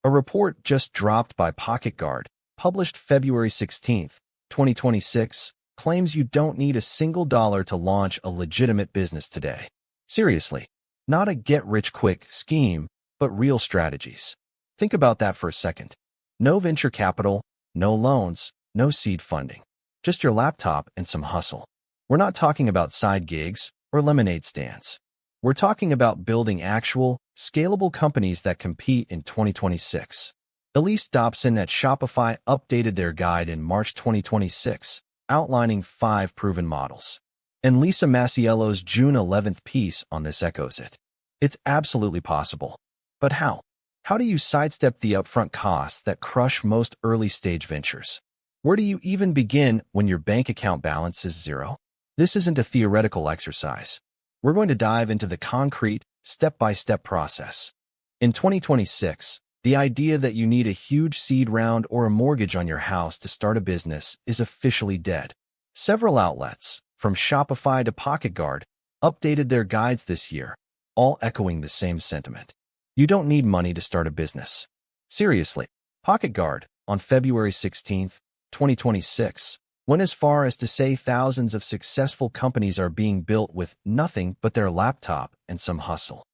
A report just dropped by PocketGuard, published February 16, 2026, claims you don't need a single dollar to launch a legitimate business today. Seriously, not a get-rich-quick scheme, but real strategies. Think about that for a second. No venture capital, no loans, no seed funding. Just your laptop and some hustle. We're not talking about side gigs or lemonade stands. We're talking about building actual, scalable companies that compete in 2026. Elise Dobson at Shopify updated their guide in March 2026, outlining 5 proven models. And Lisa Masiello's June 11th piece on this echoes it. It's absolutely possible. But how? How do you sidestep the upfront costs that crush most early-stage ventures? Where do you even begin when your bank account balance is zero? This isn't a theoretical exercise. We're going to dive into the concrete, step-by-step process. In 2026, the idea that you need a huge seed round or a mortgage on your house to start a business is officially dead. Several outlets, from Shopify to PocketGuard, updated their guides this year, all echoing the same sentiment. You don't need money to start a business. Seriously, PocketGuard, on February 16, 2026, went as far as to say thousands of successful companies are being built with nothing but their laptop and some hustle.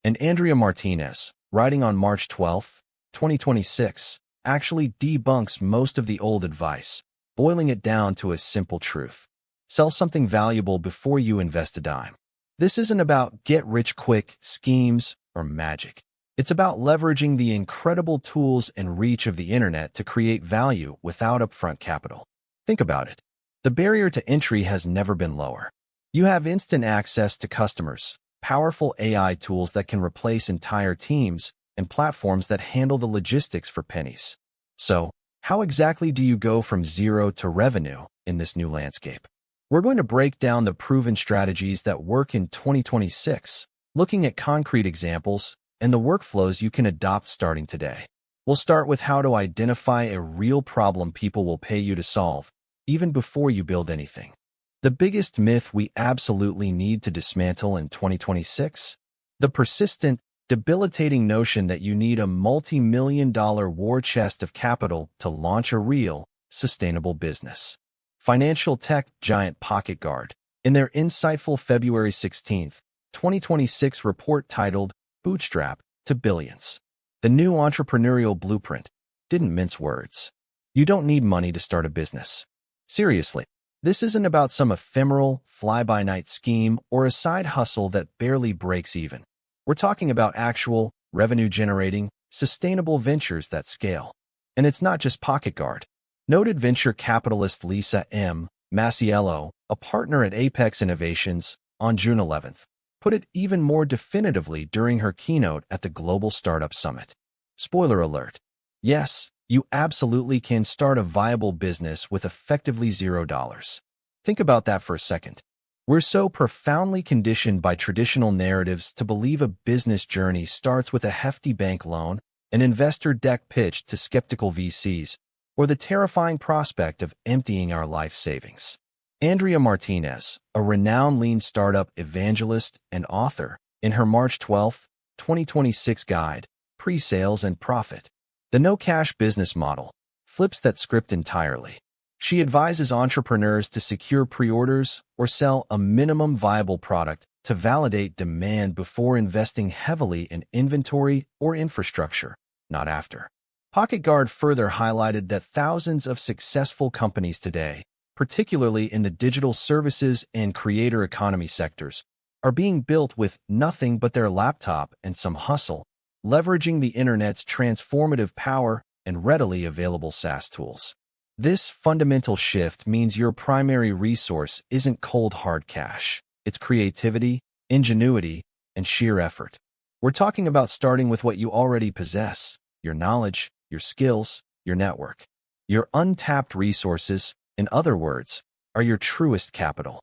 And Andrea Martinez, writing on March 12, 2026, actually debunks most of the old advice, boiling it down to a simple truth. Sell something valuable before you invest a dime. This isn't about get-rich-quick schemes or magic. It's about leveraging the incredible tools and reach of the internet to create value without upfront capital. Think about it. The barrier to entry has never been lower. You have instant access to customers, powerful AI tools that can replace entire teams, and platforms that handle the logistics for pennies. So, how exactly do you go from zero to revenue in this new landscape? We're going to break down the proven strategies that work in 2026, looking at concrete examples and the workflows you can adopt starting today. We'll start with how to identify a real problem people will pay you to solve, even before you build anything. The biggest myth we absolutely need to dismantle in 2026? The persistent, debilitating notion that you need a multi-million-dollar war chest of capital to launch a real, sustainable business. Financial tech giant PocketGuard, in their insightful February 16, 2026 report titled Bootstrap to Billions, the new entrepreneurial blueprint, didn't mince words. You don't need money to start a business. Seriously, this isn't about some ephemeral, fly-by-night scheme or a side hustle that barely breaks even. We're talking about actual, revenue-generating, sustainable ventures that scale. And it's not just PocketGuard. Noted venture capitalist Lisa M. Masiello, a partner at Apex Innovations, on June 11th, put it even more definitively during her keynote at the Global Startup Summit. Spoiler alert. Yes, you absolutely can start a viable business with effectively $0. Think about that for a second. We're so profoundly conditioned by traditional narratives to believe a business journey starts with a hefty bank loan, an investor deck pitch to skeptical VCs, or the terrifying prospect of emptying our life savings. Andrea Martinez, a renowned lean startup evangelist and author, in her March 12, 2026 guide, Pre-Sales and Profit, the no-cash business model, flips that script entirely. She advises entrepreneurs to secure pre-orders or sell a minimum viable product to validate demand before investing heavily in inventory or infrastructure, not after. PocketGuard further highlighted that thousands of successful companies today, particularly in the digital services and creator economy sectors, are being built with nothing but their laptop and some hustle, leveraging the internet's transformative power and readily available SaaS tools. This fundamental shift means your primary resource isn't cold hard cash. It's creativity, ingenuity, and sheer effort. We're talking about starting with what you already possess: your knowledge, your skills, your network. Your untapped resources, in other words, are your truest capital.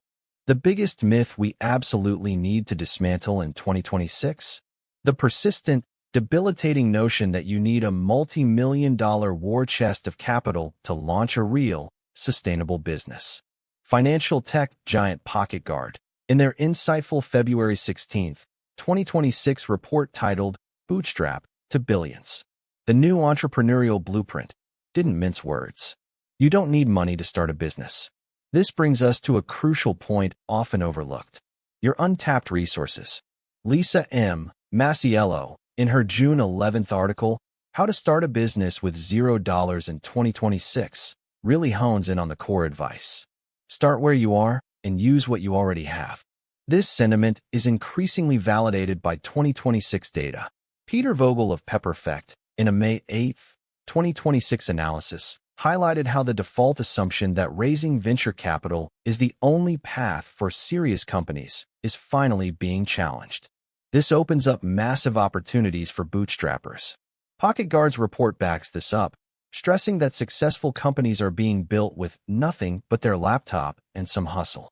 The biggest myth we absolutely need to dismantle in 2026? The persistent, debilitating notion that you need a multi-million-dollar war chest of capital to launch a real, sustainable business. Financial tech giant PocketGuard, in their insightful February 16, 2026 report titled Bootstrap to Billions, The new entrepreneurial blueprint didn't mince words. You don't need money to start a business. This brings us to a crucial point often overlooked: your untapped resources. Lisa M. Masiello, in her June 11th article, How to Start a Business with $0 in 2026, really hones in on the core advice. Start where you are and use what you already have. This sentiment is increasingly validated by 2026 data. Peter Vogel of Pepperfect, in a May 8, 2026 analysis, highlighted how the default assumption that raising venture capital is the only path for serious companies is finally being challenged. This opens up massive opportunities for bootstrappers. PocketGuard's report backs this up, stressing that successful companies are being built with nothing but their laptop and some hustle.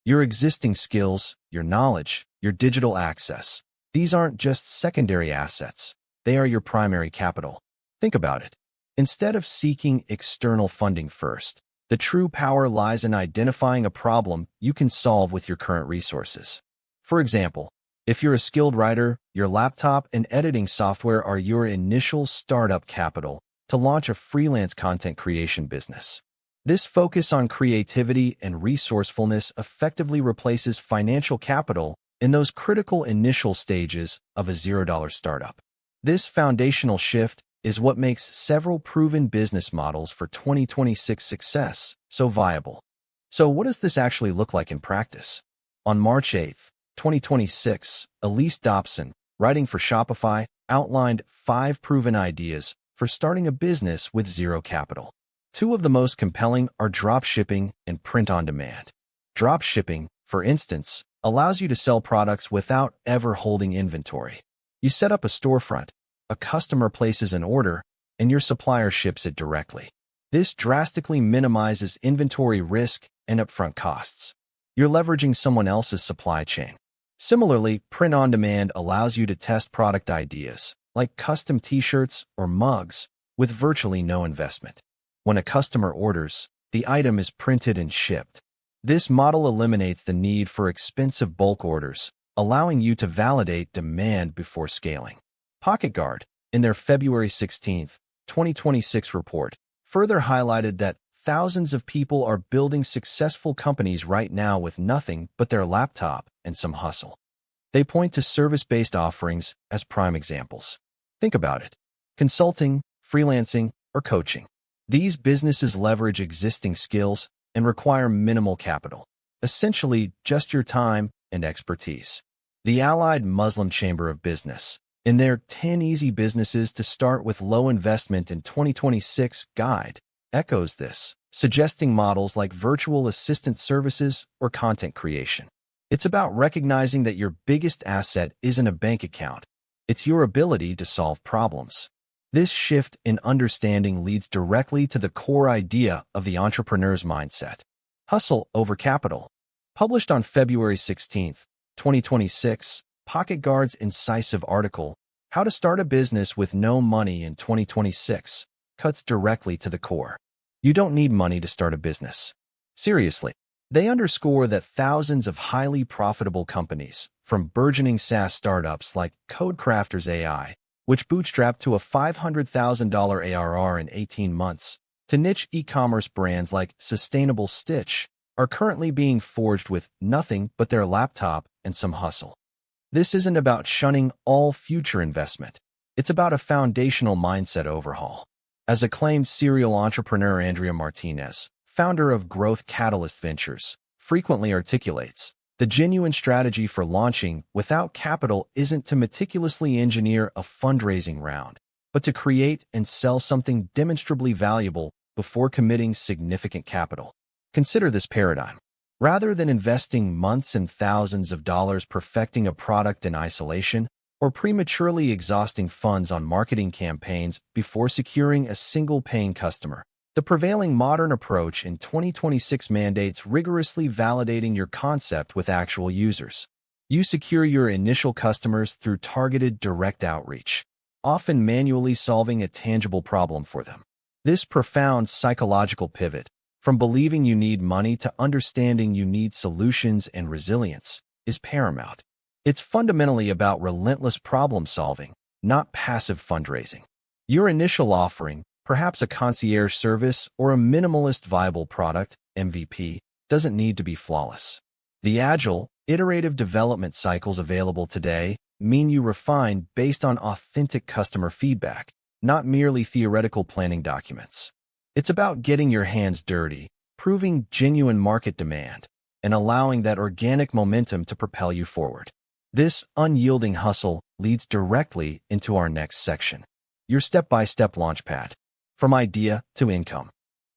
Your existing skills, your knowledge, your digital access, these aren't just secondary assets. They are your primary capital. Think about it. Instead of seeking external funding first, the true power lies in identifying a problem you can solve with your current resources. For example, if you're a skilled writer, your laptop and editing software are your initial startup capital to launch a freelance content creation business. This focus on creativity and resourcefulness effectively replaces financial capital in those critical initial stages of a $0 startup. This foundational shift is what makes several proven business models for 2026 success so viable. So what does this actually look like in practice? On March 8, 2026, Elise Dobson, writing for Shopify, outlined 5 proven ideas for starting a business with zero capital. 2 of the most compelling are dropshipping and print on demand. Dropshipping, for instance, allows you to sell products without ever holding inventory. You set up a storefront, a customer places an order, and your supplier ships it directly. This drastically minimizes inventory risk and upfront costs. You're leveraging someone else's supply chain. Similarly, print on demand allows you to test product ideas, like custom t-shirts or mugs, with virtually no investment. When a customer orders, the item is printed and shipped. This model eliminates the need for expensive bulk orders, allowing you to validate demand before scaling. PocketGuard, in their February 16, 2026 report, further highlighted that thousands of people are building successful companies right now with nothing but their laptop and some hustle. They point to service-based offerings as prime examples. Think about it: consulting, freelancing, or coaching. These businesses leverage existing skills and require minimal capital, essentially just your time and expertise. The Allied Muslim Chamber of Business, in their 10 Easy Businesses to Start with Low Investment in 2026 guide, echoes this, suggesting models like virtual assistant services or content creation. It's about recognizing that your biggest asset isn't a bank account. It's your ability to solve problems. This shift in understanding leads directly to the core idea of the entrepreneur's mindset: hustle over capital. Published on February 16, 2026, PocketGuard's incisive article, How to Start a Business with No Money in 2026, cuts directly to the core. You don't need money to start a business. Seriously, they underscore that thousands of highly profitable companies, from burgeoning SaaS startups like Codecrafters AI, which bootstrapped to a $500,000 ARR in 18 months, to niche e-commerce brands like Sustainable Stitch, are currently being forged with nothing but their laptop and some hustle. This isn't about shunning all future investment. It's about a foundational mindset overhaul. As acclaimed serial entrepreneur Andrea Martinez, founder of Growth Catalyst Ventures, frequently articulates, the genuine strategy for launching without capital isn't to meticulously engineer a fundraising round, but to create and sell something demonstrably valuable before committing significant capital. Consider this paradigm. Rather than investing months and thousands of dollars perfecting a product in isolation, or prematurely exhausting funds on marketing campaigns before securing a single paying customer, the prevailing modern approach in 2026 mandates rigorously validating your concept with actual users. You secure your initial customers through targeted direct outreach, often manually solving a tangible problem for them. This profound psychological pivot, from believing you need money to understanding you need solutions and resilience, is paramount. It's fundamentally about relentless problem solving, not passive fundraising. Your initial offering, perhaps a concierge service or a minimalist viable product, MVP, doesn't need to be flawless. The agile, iterative development cycles available today mean you refine based on authentic customer feedback, not merely theoretical planning documents. It's about getting your hands dirty, proving genuine market demand, and allowing that organic momentum to propel you forward. This unyielding hustle leads directly into our next section, your step-by-step launchpad. From idea to income.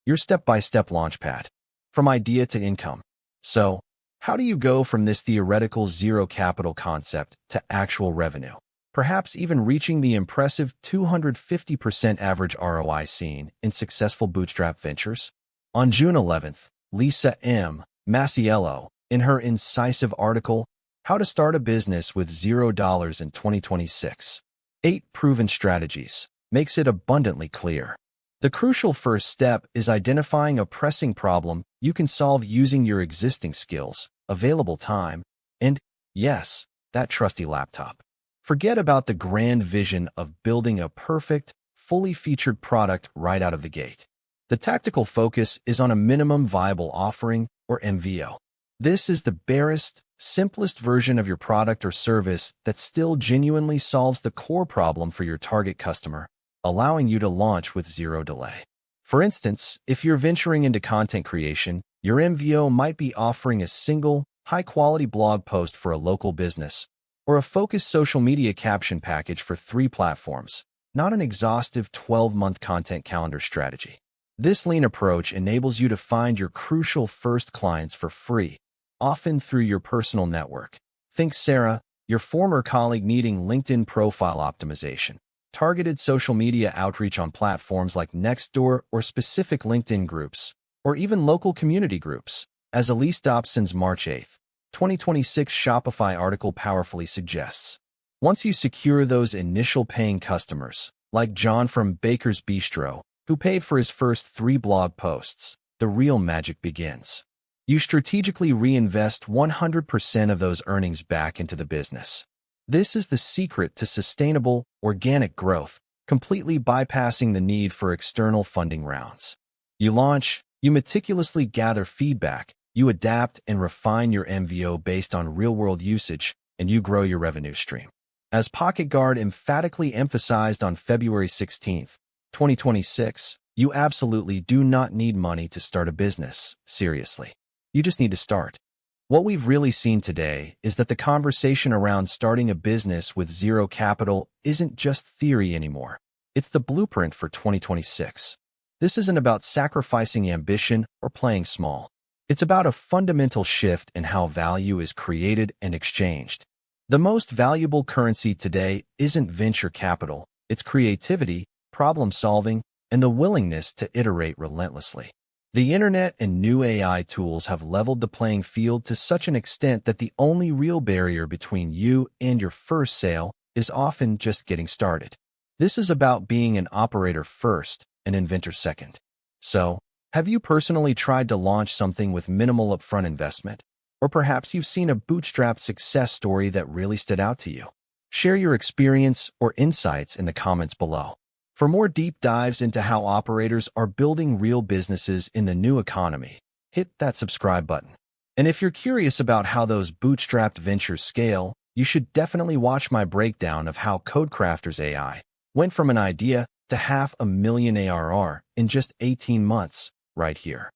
Your step-by-step launchpad. From idea to income. So, how do you go from this theoretical zero capital concept to actual revenue? Perhaps even reaching the impressive 250% average ROI seen in successful bootstrap ventures? On June 11th, Lisa M. Masiello, in her incisive article, How to Start a Business with $0 in 2026, 8 Proven Strategies, makes it abundantly clear. The crucial first step is identifying a pressing problem you can solve using your existing skills, available time, and, yes, that trusty laptop. Forget about the grand vision of building a perfect, fully featured product right out of the gate. The tactical focus is on a minimum viable offering, or MVO. This is the barest, simplest version of your product or service that still genuinely solves the core problem for your target customer, allowing you to launch with zero delay. For instance, if you're venturing into content creation, your MVO might be offering a single, high-quality blog post for a local business, or a focused social media caption package for 3 platforms, not an exhaustive 12-month content calendar strategy. This lean approach enables you to find your crucial first clients for free, often through your personal network. Think Sarah, your former colleague needing LinkedIn profile optimization, targeted social media outreach on platforms like Nextdoor or specific LinkedIn groups, or even local community groups, as Elise Dobson's March 8, 2026 Shopify article powerfully suggests. Once you secure those initial paying customers, like John from Baker's Bistro, who paid for his first 3 blog posts, the real magic begins. You strategically reinvest 100% of those earnings back into the business. This is the secret to sustainable, organic growth, completely bypassing the need for external funding rounds. You launch, you meticulously gather feedback, you adapt and refine your MVO based on real-world usage, and you grow your revenue stream. As PocketGuard emphatically emphasized on February 16, 2026, you absolutely do not need money to start a business, seriously. You just need to start. What we've really seen today is that the conversation around starting a business with zero capital isn't just theory anymore. It's the blueprint for 2026. This isn't about sacrificing ambition or playing small. It's about a fundamental shift in how value is created and exchanged. The most valuable currency today isn't venture capital, it's creativity, problem solving, and the willingness to iterate relentlessly. The internet and new AI tools have leveled the playing field to such an extent that the only real barrier between you and your first sale is often just getting started. This is about being an operator first, an inventor second. So, have you personally tried to launch something with minimal upfront investment? Or perhaps you've seen a bootstrapped success story that really stood out to you. Share your experience or insights in the comments below. For more deep dives into how operators are building real businesses in the new economy, hit that subscribe button. And if you're curious about how those bootstrapped ventures scale, you should definitely watch my breakdown of how Codecrafters AI went from an idea to $500,000 ARR in just 18 months, right here.